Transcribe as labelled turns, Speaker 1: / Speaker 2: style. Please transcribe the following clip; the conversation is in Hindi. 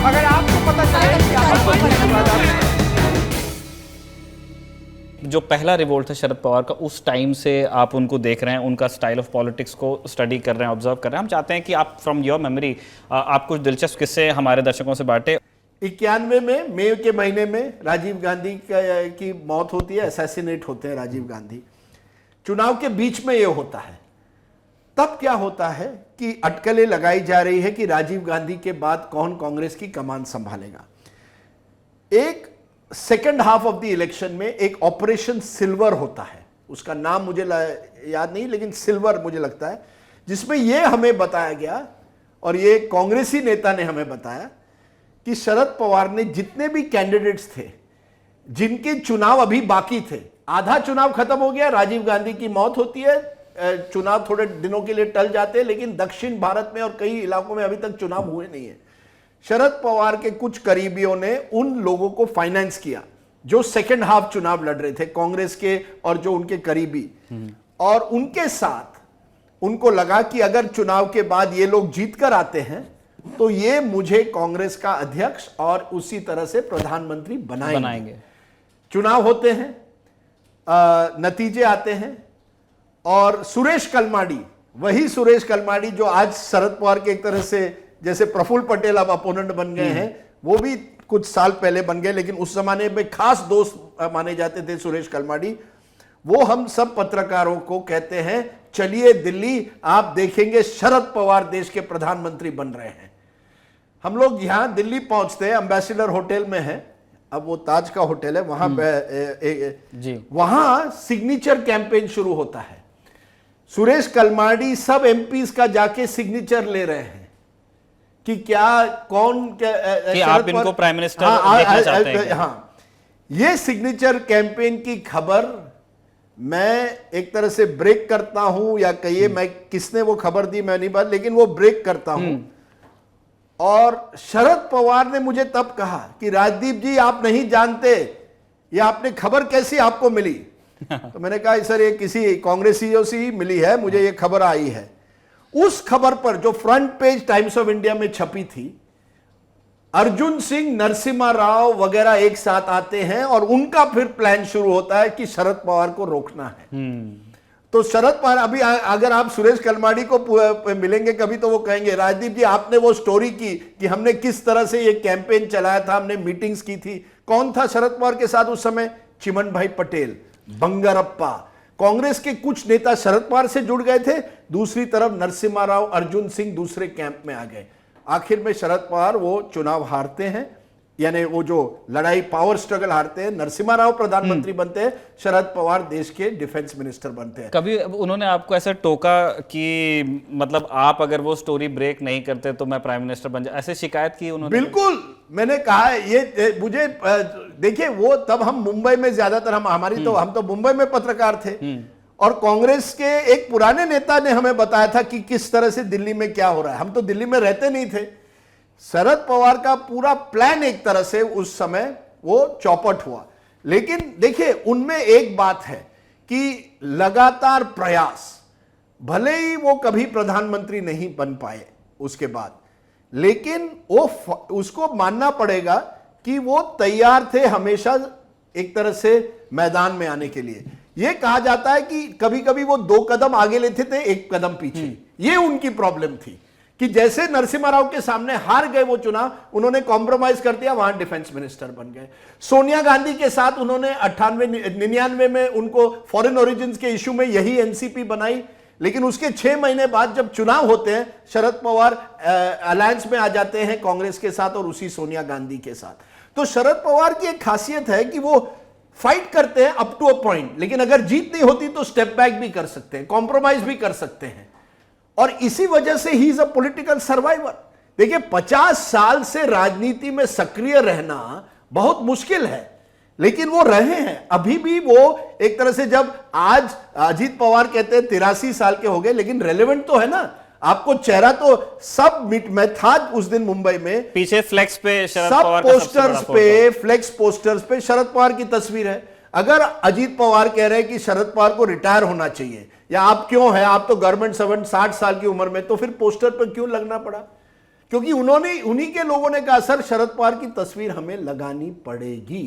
Speaker 1: अगर आपको पता चले कि आप
Speaker 2: जो पहला रिवोल्ट था शरद पवार का, उस टाइम से आप उनको देख रहे हैं, उनका स्टाइल ऑफ पॉलिटिक्स को स्टडी कर रहे हैं, ऑब्जर्व कर रहे हैं। हम चाहते हैं कि आप फ्रॉम योर मेमोरी आप कुछ दिलचस्प किस्से हमारे दर्शकों से बांटे।
Speaker 3: 91 में मई के महीने में राजीव गांधी की मौत होती है, असैसिनेट होते हैं राजीव गांधी। चुनाव के बीच में यह होता है। तब क्या होता है कि अटकलें लगाई जा रही है कि राजीव गांधी के बाद कौन कांग्रेस की कमान संभालेगा। एक second half of the election में एक ऑपरेशन सिल्वर होता है, उसका नाम मुझे याद नहीं, लेकिन सिल्वर मुझे लगता है, जिसमें यह हमें बताया गया और ये कांग्रेसी नेता ने हमें बताया कि शरद पवार ने जितने भी कैंडिडेट्स थे जिनके चुनाव अभी बाकी थे, आधा चुनाव खत्म हो गया, राजीव गांधी की मौत होती है, चुनाव थोड़े दिनों के लिए टल जाते हैं, लेकिन दक्षिण भारत में और कई इलाकों में अभी तक चुनाव हुए नहीं है। शरद पवार के कुछ करीबियों ने उन लोगों को फाइनेंस किया जो सेकेंड हाफ चुनाव लड़ रहे थे, कांग्रेस के और जो उनके करीबी, और उनके साथ उनको लगा कि अगर चुनाव के बाद ये लोग जीत कर आते हैं तो ये मुझे कांग्रेस का अध्यक्ष और उसी तरह से प्रधानमंत्री बनाएंगे। चुनाव होते हैं, नतीजे आते हैं, और सुरेश कलमाडी, वही सुरेश कलमाडी जो आज शरद पवार के एक तरह से जैसे प्रफुल्ल पटेल अब अपोनेंट बन गए हैं, वो भी कुछ साल पहले बन गए, लेकिन उस जमाने में खास दोस्त माने जाते थे सुरेश कलमाडी। वो हम सब पत्रकारों को कहते हैं, चलिए दिल्ली, आप देखेंगे शरद पवार देश के प्रधानमंत्री बन रहे हैं। हम लोग यहां दिल्ली पहुंचते हैं, एम्बेसडर होटल में है, अब वो ताज का होटल है, वहां वहां सिग्नेचर कैंपेन शुरू होता है। सुरेश कलमाडी सब एमपीज का जाके सिग्नेचर ले रहे हैं कि क्या कौन
Speaker 2: कि आप इनको प्राइम मिनिस्टर देखना चाहते हैं।
Speaker 3: हाँ, ये सिग्नेचर कैंपेन की खबर मैं एक तरह से ब्रेक करता हूं, या कहिए मैं किसने वो खबर दी मैं नहीं बात, लेकिन वो ब्रेक करता हूं। और शरद पवार ने मुझे तब कहा कि राजदीप जी आप नहीं जानते ये आपने खबर कैसी आपको मिली। तो मैंने कहा सर ये किसी कांग्रेसियों से ही मिली है, मुझे ये खबर आई है। उस खबर पर जो front page times of India में छपी थी, अर्जुन सिंह, नरसिम्हा राव वगैरह एक साथ आते हैं और उनका फिर प्लान शुरू होता है कि शरद पवार को रोकना है। तो शरद पवार, अभी अगर आप सुरेश कलमाडी को मिलेंगे कभी तो वो कहेंगे राजदीप जी आपने वो स्टोरी की कि हमने किस तरह से ये कैंपेन चलाया था, हमने मीटिंग्स की थी। कौन था शरद पवार के साथ उस समय? चिमन भाई पटेल, बंगारप्पा, कांग्रेस के कुछ नेता शरद पवार से जुड़ गए थे, दूसरी तरफ नरसिम्हा राव, अर्जुन सिंह दूसरे कैंप में आ गए। आखिर में शरद पवार वो चुनाव हारते हैं, यानी वो जो लड़ाई पावर स्ट्रगल हारते हैं, नरसिम्हा राव प्रधानमंत्री बनते हैं, शरद पवार देश के डिफेंस मिनिस्टर बनते हैं।
Speaker 2: कभी उन्होंने आपको ऐसा टोका कि मतलब आप अगर वो स्टोरी ब्रेक नहीं करते तो मैं प्राइम मिनिस्टर बन जाऊं, ऐसे शिकायत की उन्होंने?
Speaker 3: बिल्कुल, मैंने कहा ये मुझे देखिए, वो तब हम मुंबई में ज्यादातर हम तो मुंबई में पत्रकार थे, और कांग्रेस के एक पुराने नेता ने हमें बताया था कि किस तरह से दिल्ली में क्या हो रहा है। हम तो दिल्ली में रहते नहीं थे। शरद पवार का पूरा प्लान एक तरह से उस समय वो चौपट हुआ। लेकिन देखिए, उनमें एक बात है कि लगातार प्रयास, भले ही वो कभी प्रधानमंत्री नहीं बन पाए उसके बाद, लेकिन वो उसको मानना पड़ेगा कि वो तैयार थे हमेशा एक तरह से मैदान में आने के लिए। ये कहा जाता है कि कभी कभी वो 2 कदम आगे लेते थे, 1 कदम पीछे। ये उनकी प्रॉब्लम थी कि जैसे नरसिम्हा राव के सामने हार गए वो चुनाव, उन्होंने कॉम्प्रोमाइज कर दिया, वहां डिफेंस मिनिस्टर बन गए। सोनिया गांधी के साथ उन्होंने 99 में उनको फॉरेन ओरिजिन्स के इशू में यही एनसीपी बनाई, लेकिन उसके 6 महीने बाद जब चुनाव होते हैं, शरद पवार अलायंस में आ जाते हैं कांग्रेस के साथ और उसी सोनिया गांधी के साथ। तो शरद पवार की एक खासियत है कि वो फाइट करते हैं अप टू अ पॉइंट, लेकिन अगर जीत नहीं होती तो स्टेप बैक भी कर सकते हैं, कॉम्प्रोमाइज भी कर सकते हैं, और इसी वजह से he is a political survivor. देखिए, 50 साल से राजनीति में सक्रिय रहना बहुत मुश्किल है, लेकिन वो रहे हैं अभी भी। वो एक तरह से, जब आज अजीत पवार कहते हैं 83 साल के हो गए, लेकिन रेलेवेंट तो है ना। आपको चेहरा तो सब मैं था उस दिन मुंबई में,
Speaker 2: पीछे फ्लेक्स पे शरद
Speaker 3: सब
Speaker 2: पवार
Speaker 3: पोस्टर्स पे, फ्लेक्स पोस्टर्स पे शरद पवार की तस्वीर है। अगर अजीत पवार कह रहे हैं कि शरद पवार को रिटायर होना चाहिए, या आप क्यों है, आप तो गवर्नमेंट सर्वेंट 60 साल की उम्र में, तो फिर पोस्टर पर क्यों लगना पड़ा? क्योंकि उन्हीं के लोगों ने कहा सर शरद पवार की तस्वीर हमें लगानी पड़ेगी।